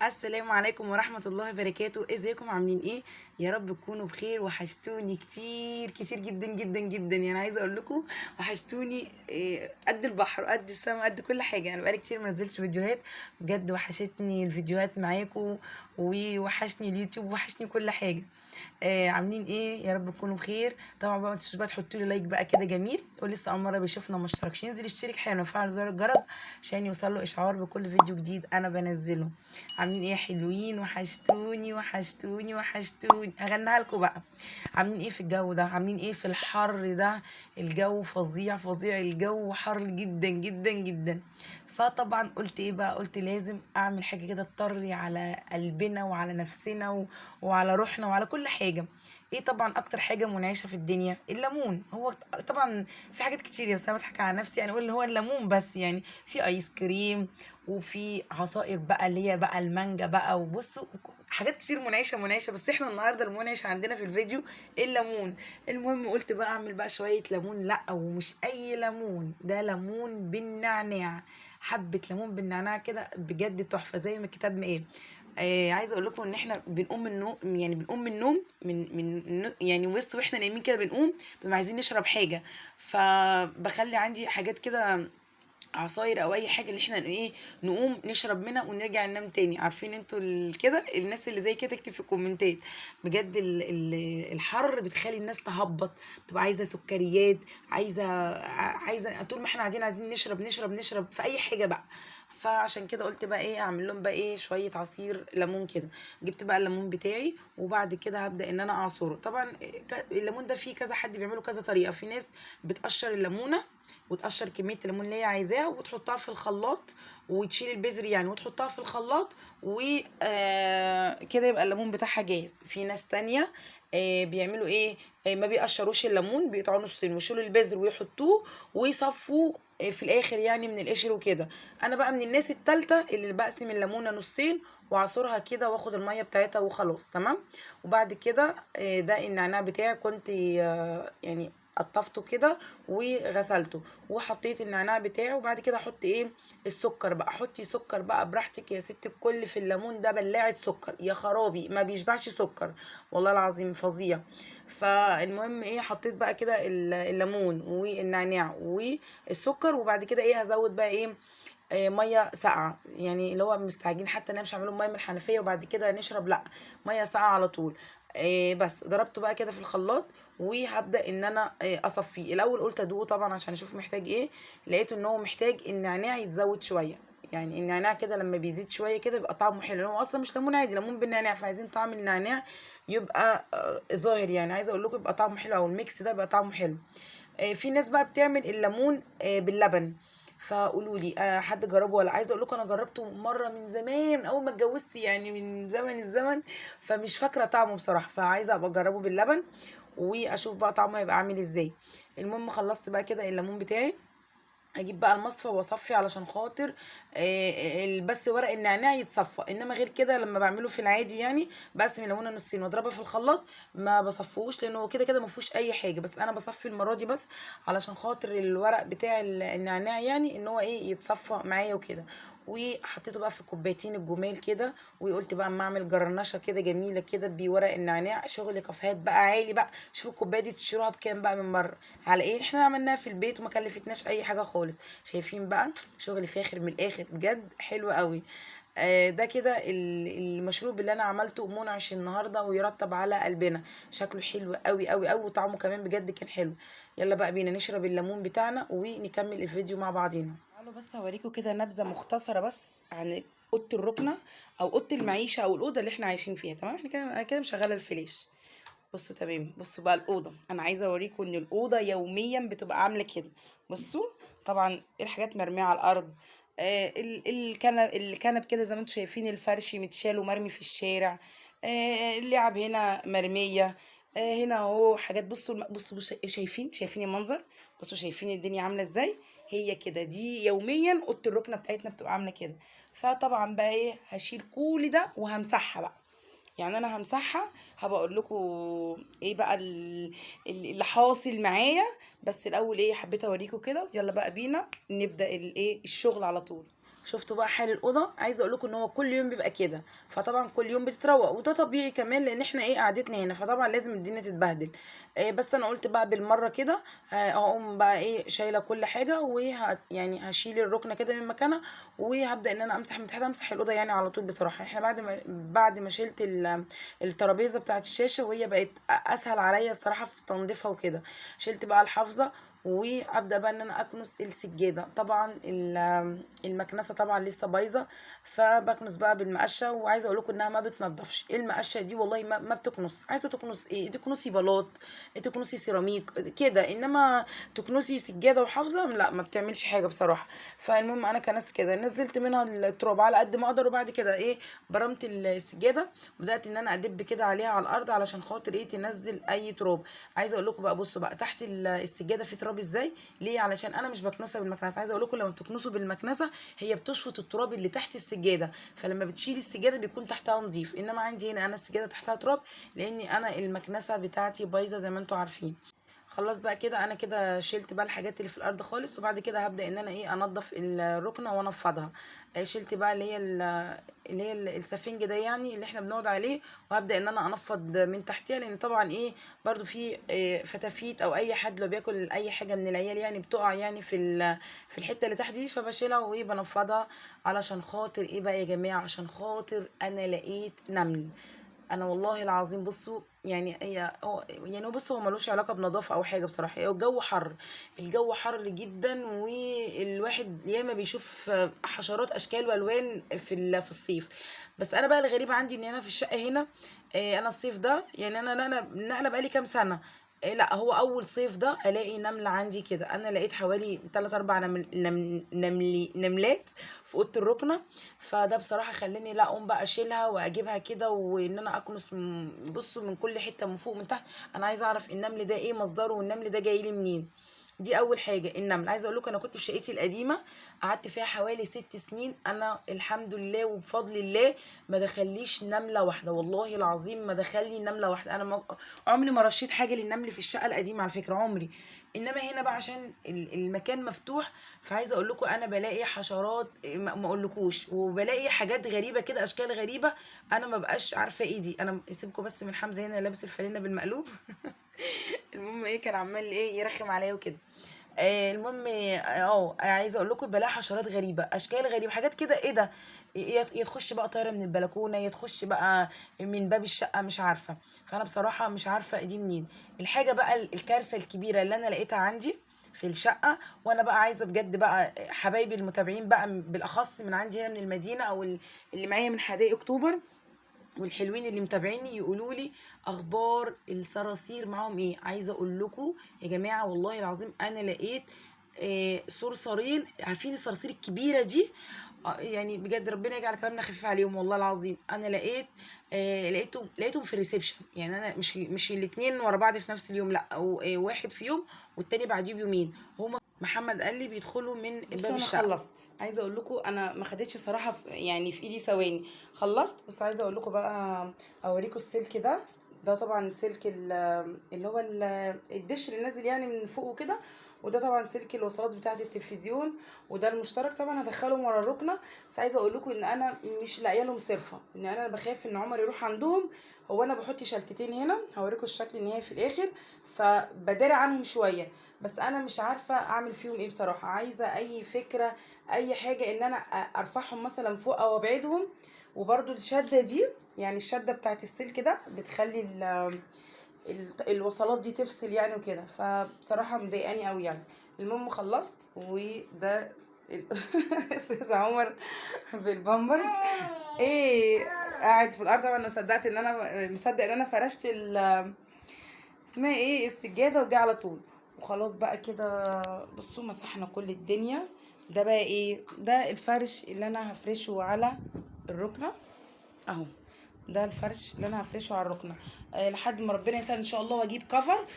السلام عليكم ورحمة الله وبركاته. ازيكم عاملين ايه؟ يا رب تكونوا بخير. وحشتوني كتير كتير جدا جدا جدا، يعني عايزة اقول لكم وحشتوني قد البحر قد السما قد كل حاجة. انا بقالي كتير ما نزلتش فيديوهات، بجد وحشتني الفيديوهات معاكم، ووحشني اليوتيوب، وحشني كل حاجة. عاملين ايه؟ يا رب تكونوا بخير. طبعا بقى ما تنسوش بقى تحطوا لي لايك بقى كده جميل، ولسه اول مره بيشوفنا وما اشتركش ينزل يشترك حالا ويفعل زر الجرس عشان يوصله اشعار بكل فيديو جديد انا بنزله. عاملين ايه يا حلوين؟ وحشتوني وحشتوني وحشتوني. هغنيها لكم بقى. عاملين ايه في الجو ده؟ عاملين ايه في الحر ده؟ الجو فظيع فظيع، الجو حر جدا جدا جدا. فطبعا قلت ايه بقى؟ قلت لازم اعمل حاجه كده تطري على قلبنا وعلى نفسنا وعلى روحنا وعلى كل حاجه. ايه طبعا اكتر حاجه منعشه في الدنيا؟ الليمون. هو طبعا في حاجات كتير، بس انا بضحك على نفسي انا اقول اللي هو الليمون بس. يعني في ايس كريم، وفي عصائر بقى اللي هي بقى المانجا بقى، وبصوا حاجات كتير منعشه منعشه، بس احنا النهارده المنعش عندنا في الفيديو الليمون. المهم قلت بقى اعمل بقى شويه ليمون، لا ومش اي ليمون، ده ليمون بالنعناع. حبه ليمون بالنعناع كده بجد تحفه زي ما الكتاب ما قال. عايزه اقول لكم ان احنا بنقوم من النوم، يعني بنقوم من النوم يعني وسط واحنا نايمين كده بنقوم بنبقى عايزين نشرب حاجه. فبخلي عندي حاجات كده، عصاير او اي حاجه اللي احنا ايه نقوم نشرب منها ونرجع ننام تاني. عارفين انتوا كده الناس اللي زي كده تكتب في الكومنتات. بجد الحر بتخلي الناس تهبط، بتبقى عايزه سكريات، عايزه طول ما احنا قاعدين عايزين نشرب نشرب نشرب في اي حاجه بقى. فعشان كده قلت بقى ايه اعمل لهم بقى ايه شويه عصير ليمون كده. جبت بقى الليمون بتاعي، وبعد كده هبدا ان انا اعصره. طبعا الليمون ده فيه كذا حد بيعمله كذا طريقه. في ناس بتقشر الليمونه وتقشر كميه الليمون اللي هي عايزاها وتحطها في الخلاط، وتشيل البذر يعني وتحطها في الخلاط، وكده يبقى الليمون بتاعها جاهز. في ناس تانية بيعملوا ايه؟ ما بيقشروش الليمون، بيقطعوه نصين ويشيلوا البذر ويحطوه ويصفوا في الاخر يعني من القشر وكده. انا بقى من الناس التالتة اللي بقسم الليمونه نصين واعصرها كده واخد الميه بتاعتها وخلاص تمام. وبعد كده ده النعناع بتاعي كنت يعني قطفته كده وغسلته وحطيت النعناع بتاعه. وبعد كده احط ايه؟ السكر بقى. حطي سكر بقى براحتك يا ست الكل. في الليمون ده بلاعه سكر يا خرابي، ما بيشبعش سكر والله العظيم فظيع. فالمهم ايه، حطيت بقى كده الليمون والنعناع والسكر. وبعد كده ايه هزود بقى ايه؟ ميه ساقعه، يعني اللي هو مستعجلين حتى انا مش هعمله ميه من الحنفيه وبعد كده نشرب، لا ميه ساقعه على طول. بس ضربته بقى كده في الخلاط، وهبدا ان انا اصفيه. الاول قلت ادوقه طبعا عشان اشوف محتاج ايه، لقيته ان هو محتاج النعناع يتزود شويه. يعني النعناع كده لما بيزيد شويه كده بيبقى طعمه حلو، هو اصلا مش ليمون عادي، ليمون بالنعناع، فعايزين طعم النعناع يبقى ظاهر. يعني عايزه اقول لكم يبقى طعمه حلو، او الميكس ده يبقى طعمه حلو. في ناس بقى بتعمل الليمون باللبن. فقولوا لي حد جربه ولا؟ عايزه اقول لكم انا جربته مره من زمان اول ما اتجوزت، يعني من زمن الزمن، فمش فاكره طعمه بصراحه، فعايزه ابقى اجربه باللبن واشوف بقى طعمه هيبقى عامل ازاي. المهم خلصت بقى كده الليمون بتاعي. اجيب بقى المصفى واصفي علشان خاطر بس ورق النعناع يتصفى. انما غير كده لما بعمله في العادي يعني بقسم الليمونه نصين واضربها في الخلاط، ما بصفوش لانه كده كده ما فيهوش اي حاجه. بس انا بصفي المره دي بس علشان خاطر الورق بتاع النعناع، يعني ان هو ايه يتصفى معايا وكده. وحطيته بقى في كوبايتين الجمال كده. وقلت بقى اما اعمل جرنشه كده جميله كده بورق النعناع، شغل كافيهات بقى عالي بقى. شوفوا الكوبايه دي تشتروها بكام بقى من بره، على ايه احنا عملناها في البيت وما كلفتناش اي حاجه خالص. شايفين بقى شغل فاخر من الاخر، بجد حلو قوي. ده كده المشروب اللي انا عملته منعش النهارده ويرطب على قلبنا. شكله حلو قوي قوي قوي وطعمه كمان بجد كان حلو. يلا بقى بينا نشرب الليمون بتاعنا ونكمل الفيديو مع بعضينا. تعالوا بس هوريكم كده نبذه مختصره بس عن اوضه الركنه او اوضه المعيشه او الاوضه اللي احنا عايشين فيها. تمام، احنا كده انا كده مشغله الفلاش. بصوا تمام، بصوا بقى الاوضه. انا عايزه اوريكم ان الاوضه يوميا بتبقى عامله كده. بصوا طبعا الحاجات مرميه على الارض. الكنب كده زي ما انتم شايفين، الفرش متشال ومرمي في الشارع. اللعب هنا مرميه. هنا اهو حاجات. بصوا شايفين المنظر. بصوا شايفين الدنيا عامله ازاي. هي كده دي يوميا اوضه الركنه بتاعتنا بتبقى عامله كده. فطبعا بقى ايه هشيل كل ده وهمسحها بقى. يعني انا همسحها، هبقى اقول لكم ايه بقى اللي حاصل معايا. بس الاول ايه حبيت اوريكم كده. يلا بقى بينا نبدا الايه الشغل على طول. شفتوا بقى حال الاوضه؟ عايزه اقول لكم ان هو كل يوم بيبقى كده، فطبعا كل يوم بتتروق، وده طبيعي كمان لان احنا ايه قعدتنا هنا، فطبعا لازم الدنيا تتبهدل. بس انا قلت بقى بالمره كده هقوم بقى ايه شايله كل حاجه، يعني هشيل الركنه كده من مكانها، وهبدا ان انا امسح من تحت، امسح الاوضه يعني على طول. بصراحه احنا بعد ما شلت الترابيزه بتاعت الشاشه، وهي بقت اسهل عليا الصراحه في تنظيفها وكده. شلت بقى الحافظه، وابدا بقى ان انا اكنس السجاده. طبعا المكنسه طبعا لسه بايظه، فبكنس بقى بالمقشه. وعايزه اقول لكم انها ما بتنضفش المقشه دي والله، ما بتكنس. عايزه تكنس ايه؟ تكنسي بلاط، تكنسي سيراميك كده، انما تكنسي سجاده وحافظه لا، ما بتعملش حاجه بصراحه. فالمهم انا كنست كده، نزلت منها التراب على قد ما اقدر، وبعد كده ايه برمت السجاده، بدات ان انا ادب كده عليها على الارض علشان خاطر ايه تنزل اي تراب. عايزه اقول لكم بقى، بصوا بقى تحت السجاده في تراب ازاي. ليه؟ علشان انا مش بكنسها بالمكنسه. عايزه اقول لكم لما بتكنسوا بالمكنسه هي بتشفط التراب اللي تحت السجاده، فلما بتشيلي السجاده بيكون تحتها نظيف. انما عندي هنا انا السجاده تحتها تراب، لاني انا المكنسه بتاعتي بايظه زي ما انتم عارفين. خلاص بقى كده انا كده شلت بقى الحاجات اللي في الارض خالص، وبعد كده هبدا ان انا ايه انضف الركنه وانفضها. شلت بقى اللي هي السفنج ده يعني اللي احنا بنقعد عليه، وهبدا ان انا انفض من تحتها، لان طبعا ايه برضو في فتافيت او اي حد لو بياكل اي حاجه من العيال يعني بتقع يعني في الحته اللي تحت دي، فبشيلها وايه بنفضها. علشان خاطر ايه بقى يا جماعه؟ عشان خاطر انا لقيت نمل. انا والله العظيم بصوا، يعني يعني بصوا هو ملوش علاقه بنظافه او حاجه بصراحه، هو الجو حر. الجو حر جدا، والواحد ياما بيشوف حشرات اشكال والوان في الصيف. بس انا بقى الغريبه عندي ان انا في الشقه هنا، انا الصيف ده يعني انا نقله بقالي كام سنه. لا هو اول صيف ده الاقي نمله عندي كده. انا لقيت حوالي 3 4 نملات في اوضه الركنه. فده بصراحه خلاني لا اقوم بقى اشيلها واجيبها كده، وان انا اكنس بصوا من كل حته، من فوق من تحت. انا عايزه اعرف النمل ده ايه مصدره، والنمل ده جاي لي منين. دي اول حاجه النمل. عايزه اقول لكم انا كنت في شقتي القديمه، قعدت فيها حوالي 6 سنين، انا الحمد لله وبفضل الله ما دخليش نمله واحده، والله العظيم ما دخلني نمله واحده. انا عمري ما رشيت حاجه للنمل في الشقه القديمه على فكره، عمري. انما هنا بقى عشان المكان مفتوح، فعايزه اقول لكم انا بلاقي حشرات ما اقولكوش، وبلاقي حاجات غريبه كده، اشكال غريبه. انا ما بقاش عارفه ايه دي. انا اسيبكم بس من حمزه هنا لابس الفانلة بالمقلوب. المهم ايه كان عمال ايه يرخم عليا وكده. المهم عايزه اقول لكم بلاقي حشرات غريبه، اشكال غريبه، حاجات كده ايه ده. يا تخش بقى طايره من البلكونه، يا تخش بقى من باب الشقه، مش عارفه. فانا بصراحه مش عارفه دي منين. الحاجه بقى الكارثه الكبيره اللي انا لقيتها عندي في الشقه، وانا بقى عايزه بجد بقى حبايبي المتابعين بقى بالاخص من عندي هنا من المدينه، او اللي معايا من حدائق اكتوبر، والحلوين اللي متابعيني يقولوا لي اخبار الصراصير معاهم ايه. عايزه اقول لكم يا جماعه والله العظيم انا لقيت صرصارين. عارفين الصراصير الكبيره دي؟ يعني بجد ربنا يجعل كلامنا خفيف عليهم. والله العظيم انا لقيتهم في الريسبشن. يعني انا مش الاثنين ورا بعض في نفس اليوم، لا، او واحد في يوم والتاني بعديه بيومين. هما محمد قال لي بيدخلوا من باب بصوا انا الشقه. خلصت. عايزه اقول لكم انا ما خدتش صراحه يعني في ايدي ثواني خلصت. بس عايزه اقول لكم بقى اوريكم السلك ده طبعا سلك اللي هو الدش اللي نازل يعني من فوق وكده، وده طبعا سلك الوصلات بتاعه التلفزيون، وده المشترك طبعا هدخلهم ورا الركنه. بس عايزه اقول لكم ان انا مش لاقيه لهم صرفه، ان انا بخاف ان عمر يروح عندهم. هو انا بحط شلتتين هنا، هوريكم الشكل النهائي في الاخر، فبداري عنهم شويه. بس انا مش عارفه اعمل فيهم ايه بصراحه. عايزه اي فكره، اي حاجه ان انا ارفعهم مثلا فوق او ابعدهم. وبرده الشده دي، يعني الشده بتاعت السلك ده بتخلي الوصلات دي تفصل يعني وكده، فبصراحه مضايقاني قوي يعني. المهم خلصت، وده استاذ عمر بالبامبرز ايه قاعد في الارض. طبعا انا مصدق ان انا فرشت اسمها ايه السجاده، وجه على طول. وخلاص بقى كده بصوا مسحنا كل الدنيا. ده بقى ايه؟ ده الفرش اللي انا هفرشه على الركنه اهو. ده الفرش اللي انا هفرشه على الركنه لحد ما ربنا يسهل ان شاء الله واجيب كفر.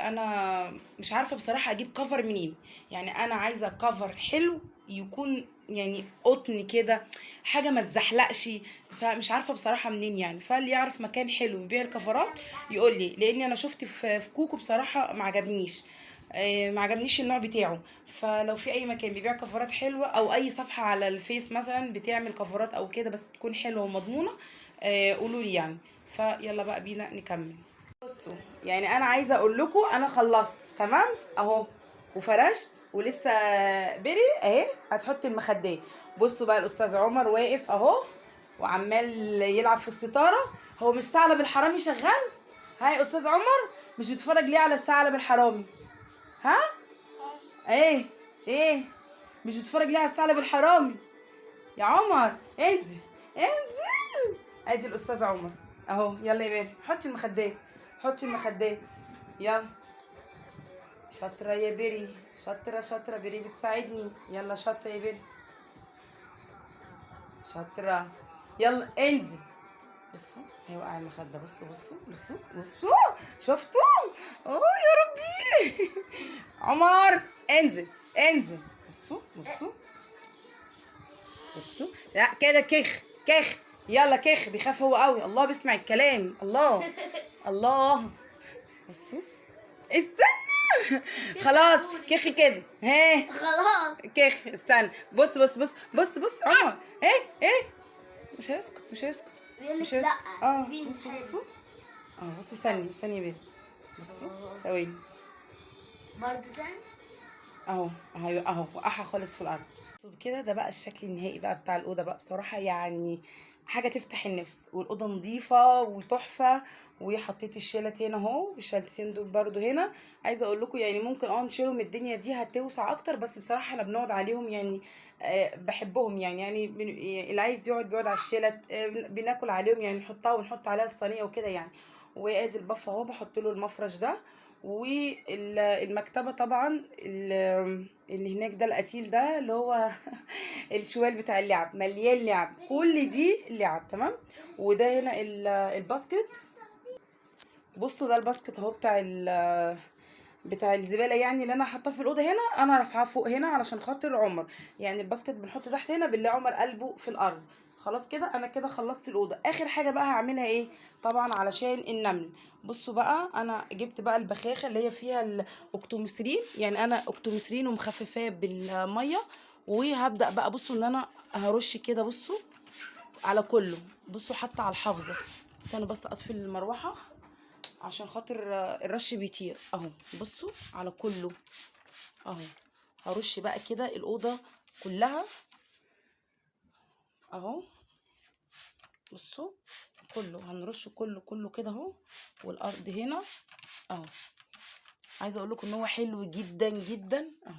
انا مش عارفه بصراحه اجيب كفر منين. يعني انا عايزه كفر حلو يكون يعني قطن كده، حاجه ما تزحلقش. فمش عارفه بصراحه منين يعني. فاللي يعرف مكان حلو يبيع الكفرات يقول لي، لاني انا شفت في كوكو بصراحه ما عجبنيش. ما عجبنيش النوع بتاعه. فلو في اي مكان بيبيع كفرات حلوه او اي صفحه على الفيس مثلا بتعمل كفرات او كده بس تكون حلوه ومضمونه، قولوا لي يعني. فيلا بقى بينا نكمل. بصوا يعني انا عايزه اقول لكم انا خلصت تمام اهو، وفرشت ولسه بري اهي. هتحط المخدات. بصوا بقى الاستاذ عمر واقف اهو وعمال يلعب في الستاره. هو مش ثعلب الحرامي شغال؟ هاي استاذ عمر، مش بتتفرج ليه على الثعلب الحرامي؟ ها؟ ايه؟ ايه؟ مش بتتفرج ليه على الثعلب الحرامي؟ يا عمر انزل، انزل. ادي الاستاذ عمر اهو. يلا يا بيري حطي المخدات، حطي المخدات. يلا شاطره يا بيري، شاطره شاطره بيري بتساعدني. يلا شاطره يا بيري، شاطره. يلا انزل. بصوا هي وقع المخده. بصوا بصوا بصوا بصوا، شفتوا؟ اوه يا ربي. عمر انزل، انزل. بصوا بصوا بصوا. لا كده كخ كخ. يلا كخ، بيخاف هو قوي. الله بيسمع الكلام. الله الله. بصوا استنى. خلاص كخ كده. ها خلاص كخ استنى. بص بص بص بص بص عمر. ايه ايه، مش هيسكت مش هيسكت بيقول مش لك لا هيسكت. اه سيبيني بصوا حلو. بصوا. اه بصوا استني استني يا بنت. بصوا ثواني برضه تاني. اهو اهو اهو وقعها خالص في الارض. كده ده بقى الشكل النهائي بقى بتاع الاوضه بقى بصراحه يعني حاجه تفتح النفس، والاوضه نظيفه وتحفه. وحطيت الشيلت هنا اهو، والشيلتين دول برضو هنا. عايزه اقول لكم يعني ممكن نشيلهم، الدنيا دي هتوسع اكتر، بس بصراحه احنا بنقعد عليهم يعني. بحبهم يعني اللي عايز يقعد بيقعد على الشيلت. بناكل عليهم يعني، نحطها ونحط عليها الصينيه وكده يعني. وادي البف اهو بحط له المفرش ده. والمكتبه طبعا اللي هناك ده القتيل ده اللي هو الشوال بتاع اللعب مليان لعب، كل دي لعب تمام. وده هنا الباسكت. بصوا ده الباسكت اهو بتاع الزباله يعني، اللي انا حاطاه في الاوضه هنا انا رافعاه فوق هنا علشان خاطر عمر. يعني الباسكت بنحطه تحت هنا بالله عمر قلبه في الارض. خلاص كده انا كده خلصت الاوضه. اخر حاجه بقى هعملها ايه؟ طبعا علشان النمل. بصوا بقى انا جبت بقى البخاخه اللي هي فيها الاكتوميسرين، يعني انا اكتوميسرين ومخففاه بالميه. وهبدا بقى بصوا ان انا هرش كده. بصوا على كله. بصوا حتى على الحافظه. استنوا بس اطفي المروحه عشان خاطر الرش بيطير اهو. بصوا على كله اهو. هرش بقى كده الاوضه كلها اهو. بصوا كله هنرش كله كله كده اهو. والارض هنا اهو. عايزه اقول لكم ان هو حلو جدا جدا اهو.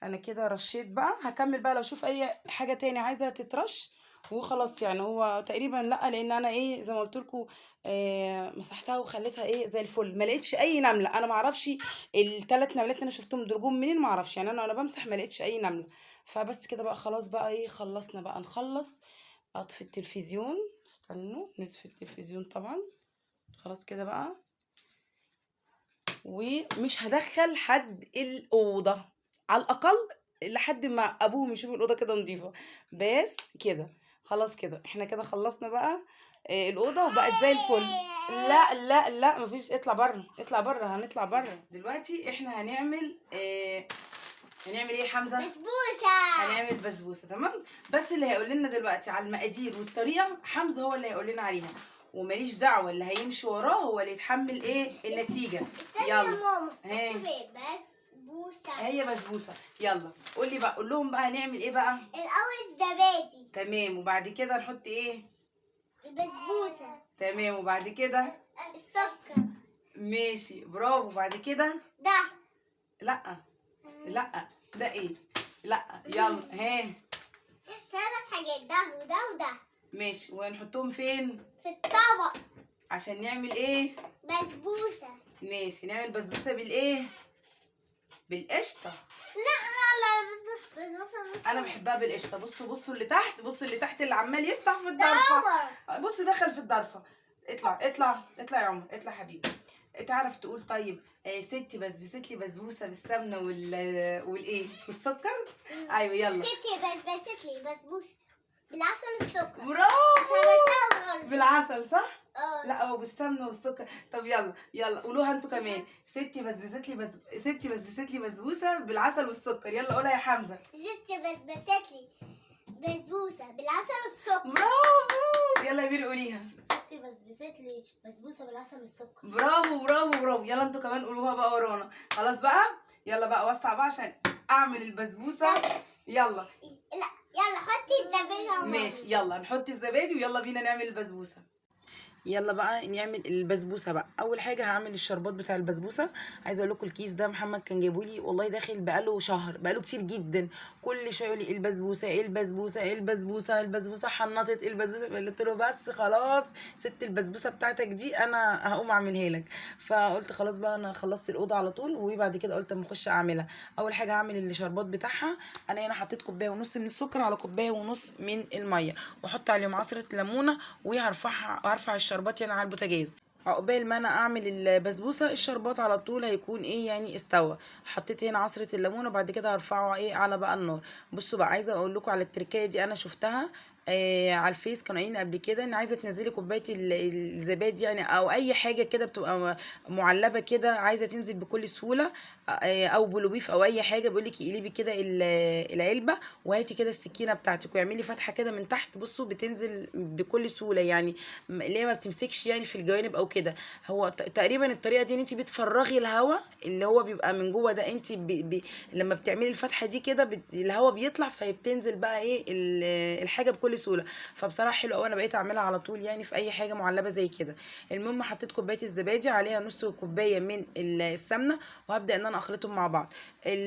انا كده رشيت بقى. هكمل بقى لو اشوف اي حاجه تاني عايزه تترش وخلاص يعني. هو تقريبا لا، لان انا ايه زي ما قلت لكم مسحتها وخليتها ايه زي الفل. ما لقيتش اي نمله. انا ما اعرفش الثلاث نملات اللي انا شفتهم درجهم منين، ما اعرفش يعني. انا بمسح ما لقيتش اي نمله. فبس كده بقى خلاص بقى ايه خلصنا بقى نخلص. اطفي التلفزيون. استنوا نطفي التلفزيون طبعا. خلاص كده بقى. ومش هدخل حد الاوضه على الاقل لحد ما ابوهم يشوف الاوضه كده نظيفه. بس كده خلاص كده احنا كده خلصنا بقى الاوضه وبقت زي الفل. لا لا لا مفيش. اطلع بره اطلع بره. هنطلع بره دلوقتي. احنا هنعمل ايه يا حمزه؟ بسبوسة. هنعمل بسبوسه تمام. بس اللي هيقول لنا دلوقتي على المقادير والطريقه حمزه هو اللي هيقول لنا عليها. وماليش دعوه، اللي هيمشي وراه هو اللي يتحمل ايه النتيجه. استني يا ماما. ها اكتبي بسبوسة. هي بسبوسه. يلا قولي بقى، قول لهم بقى هنعمل ايه بقى. الأول الزبادي. تمام. وبعد كده نحط ايه؟ البسبوسة. تمام. وبعد كده السكر. ماشي برافو. وبعد كده ده. لا لا ده ايه؟ لا يلا ها. 3 حاجات، ده وده وده. ماشي. ونحطهم فين؟ في الطبق. عشان نعمل ايه؟ بسبوسة. ماشي. نعمل بسبوسه بالايه؟ بالقشطه. لا لا لا بسبوسة. انا بحبها بالقشطه. بصوا بصوا اللي تحت. بصوا اللي تحت اللي عمال يفتح في الضرفه. بص دخل في الضرفه. اطلع اطلع اطلع يا عمر اطلع حبيبي. تعرف تقول طيب ستي بسبست لي بسبوسه بالسمنه والايه والسكر. ايوه يلا. ستي بسبست لي بسبوسة بالعسل والسكر. برافو. عملتها غلط. بالعسل صح. لا هو بالسمنه والسكر. طب يلا يلا قولوها انتوا كمان. ستي بسبست لي ستي بسبست لي بسبوسه بالعسل والسكر. يلا قولها يا حمزه. ستي بسبست لي بسبوسه بالعسل والسكر. برافو. يلا يا بيري قوليها. ستي بسبست لي بسبوسه بالعسل والسكر. برافو برافو برافو. يلا انتوا كمان قولوها بقى ورانا. خلاص بقى يلا بقى وسع بقى عشان اعمل البسبوسه. يلا لا يلا حطي الزبادي يا ماما. ماشي. يلا نحط الزبادي ويلا بينا نعمل البسبوسه. يلا بقى نعمل البسبوسه بقى. اول حاجه هعمل الشربات بتاع البسبوسه. عايزه اقول لكم الكيس ده محمد كان جايبه لي والله داخل بقاله شهر، بقاله كتير جدا. كل شويه يقول لي البسبوسه البسبوسه البسبوسه البسبوسه حنطت البسبوسه. قلت له بس خلاص ست البسبوسه بتاعتك دي انا هقوم اعملها لك. فقلت خلاص بقى انا خلصت الاوضه على طول، وبعد كده قلت اما اخش اعملها. اول حاجه هعمل الشربات بتاعها. انا هنا حطيت كوبايه ونص من السكر على كوبايه ونص من الميه، واحط عليهم عصره ليمونه، وهرفع الشربات يعني على البوتاجاز. عقبال ما انا اعمل البسبوسه الشربات على طول هيكون ايه يعني استوى. حطيت هنا عصره الليمون وبعد كده هرفعه ايه على بقى النار. بصوا بقى عايزه اقول لكم على التركايه دي، انا شفتها على الفيس كانوا قايلين قبل كده ان عايزه تنزلي كوبايه الزبادي يعني او اي حاجه كده بتبقى معلبه كده عايزه تنزل بكل سهوله، او بلوبيف او اي حاجه. بيقول لك اقلبي كده العلبه وهاتي كده السكينه بتاعتك واعملي فتحه كده من تحت. بصوا بتنزل بكل سهوله يعني، اللي هي ما بتمسكش يعني في الجوانب او كده. هو تقريبا الطريقه دي ان انت بتفرغي الهواء اللي هو بيبقى من جوه ده. انت لما بتعملي الفتحه دي كده الهواء بيطلع فبتنزل بقى ايه الحاجه بكل سهوله. فبصراحه حلو قوي، انا بقيت اعملها على طول يعني في اي حاجه معلبه زي كده. المهم حطيت كوبايه الزبادي عليها نص كوبايه من السمنه، وهبدا ان انا اخلطهم مع بعض.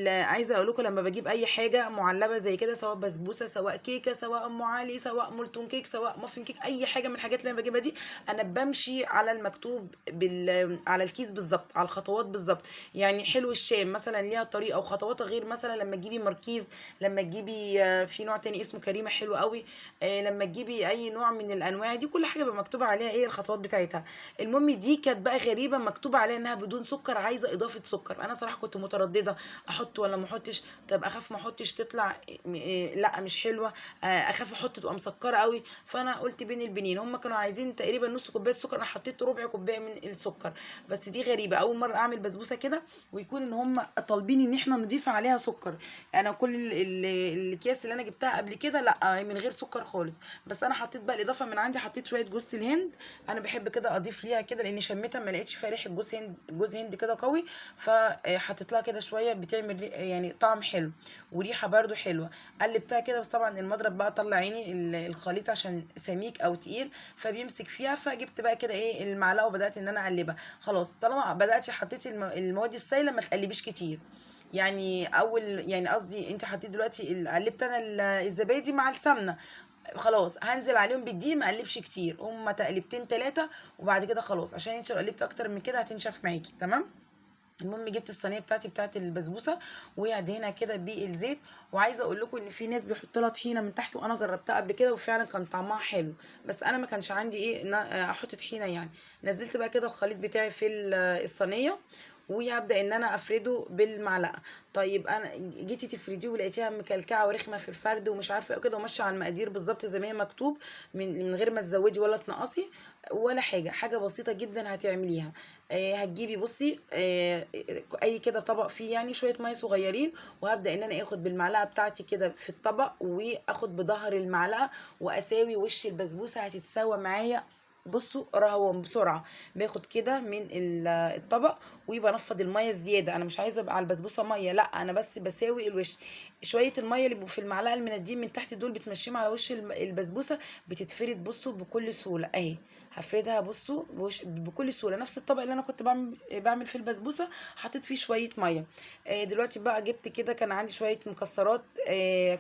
عايزه اقول لكم لما بجيب اي حاجه معلبه زي كده، سواء بسبوسه سواء كيكه سواء ام علي سواء مولتون كيك سواء مافن كيك، اي حاجه من الحاجات اللي انا بجيبها دي انا بمشي على المكتوب على الكيس بالظبط، على الخطوات بالظبط. يعني حلو الشام مثلا ليها طريقه وخطواتها غير مثلا لما تجيبي ماركيز، لما تجيبي في نوع تاني اسمه كريمه حلو قوي، لما تجيبي اي نوع من الانواع دي كل حاجه بقى مكتوبه عليها ايه الخطوات بتاعتها. المهم دي كانت بقى غريبه مكتوبه عليها انها بدون سكر، عايزه اضافه سكر. انا صراحه كنت متردده احط ولا ما احطش. طب اخاف ما احطش تطلع لا مش حلوه، اخاف احط تبقى مسكره قوي. فانا قلت بين البنين، هم كانوا عايزين تقريبا نص كوبايه سكر، انا حطيت ربع كوبايه من السكر. بس دي غريبه، اول مره اعمل بسبوسه كده ويكون ان هم طالبين ان احنا نضيف عليها سكر. انا كل الاكياس اللي انا جبتها قبل كده لا من غير سكر خالص. بس انا حطيت بقى الاضافه من عندي، حطيت شويه جوز الهند. انا بحب كده اضيف ليها كده لان شميتها ما لقيتش فيها ريحه جوز هند كده قوي، فحطيت لها كده شويه بتعمل يعني طعم حلو وريحه برده حلوه. قلبتها كده، بس طبعا المضرب بقى طلع عيني الخليط عشان سميك او تقيل فبيمسك فيها. فجبت بقى كده ايه المعلقه وبدات ان انا اقلبها. خلاص طالما بدات حطيتي المواد السائله ما تقلبيش كتير يعني. اول يعني قصدي انت حطيت دلوقتي قلبت انا الزبادي مع السمنه، خلاص هنزل عليهم بالدقيق ما اقلبش كتير، هما تقلبتين 3 وبعد كده خلاص، عشان انت لو قلبت اكتر من كده هتنشف معاكي. تمام. المهم جبت الصينيه بتاعت البسبوسه وهدهنها كده بالزيت. وعايزه اقول لكم ان في ناس بيحطوا لها طحينه من تحت، وانا جربتها قبل كده وفعلا كان طعمها حلو، بس انا ما كانش عندي ايه ان احط طحينه يعني. نزلت بقى كده الخليط بتاعي في الصينيه وهبدا ان انا افرده بالمعلقه. طيب انا جيتي تفرديه ولقيتيها مكلكعه ورخمه في الفرد ومش عارفه ايه كده، وماشيه على المقادير بالظبط زي ما هي مكتوب من غير ما تزودي ولا تنقصي ولا حاجه بسيطه جدا هتعمليها. هتجيبي بصي اي كده طبق فيه يعني شويه ميه صغيرين، وهبدا ان انا اخد بالمعلقه بتاعتي كده في الطبق واخد بظهر المعلقه واساوي وش البسبوسه هتتساوى معايا. بصوا رهوان بسرعه. باخد كده من الطبق وبنفض الميه الزياده، انا مش عايزه ابقى على البسبوسه ميه، لا انا بس بساوي الوش. شويه الميه اللي بيبقوا في المعلقه المنديين من تحت دول بتمشيهم على وش البسبوسه بتتفرد بصوا بكل سهوله اهي. هفردها بصوا بكل سهوله. نفس الطبق اللي انا كنت بعمل فيه البسبوسه حطيت فيه شويه ميه. دلوقتي بقى جبت كده كان عندي شويه مكسرات،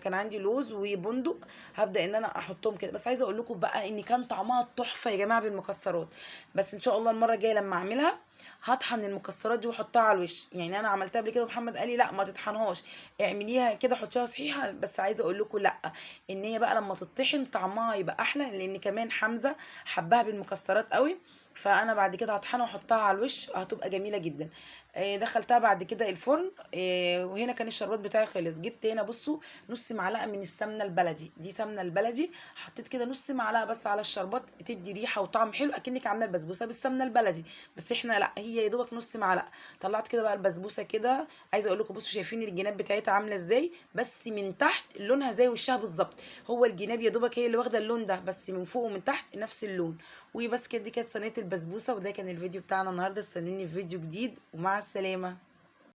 كان عندي لوز وبندق، هبدا ان انا احطهم كده. بس عايزه اقول لكم بقى ان كان طعمها تحفه يا جماعه بالمكسرات. بس ان شاء الله المره الجايه لما اعملها هطحن المكسرات دي واحطها على الوش. يعني انا عملتها قبل كده ومحمد قال لي لا ما تطحنهاش، اعمليها كده حطيها صحيحه. بس عايزه اقول لكم لا، ان هي بقى لما تطحن طعمها يبقى احلى، لان كمان حمزه حبها بالمكسرات قوي. فانا بعد كده هطحنها واحطها على الوش هتبقى جميله جدا. دخلتها بعد كده الفرن. وهنا كان الشربات بتاعي خلص. جبت هنا بصوا نص معلقه من السمنه البلدي، دي سمنه البلدي، حطيت كده نص معلقه بس على الشربات، تدي ريحه وطعم حلو اكنك عامله البسبوسه بالسمنه البلدي. بس احنا لا، هي يا دوبك نص معلقه. طلعت كده بقى البسبوسه كده. عايزه اقول لكم بصوا شايفين الجناب بتاعتها عامله ازاي، بس من تحت لونها زي وشها بالظبط. هو الجناب يا دوبك هي اللي واخده اللون ده، بس من فوق ومن تحت نفس اللون. وبس كده، دي كانت صينيه البسبوسه. وده كان الفيديو بتاعنا النهارده. استنوني في فيديو جديد، ومع السلامه.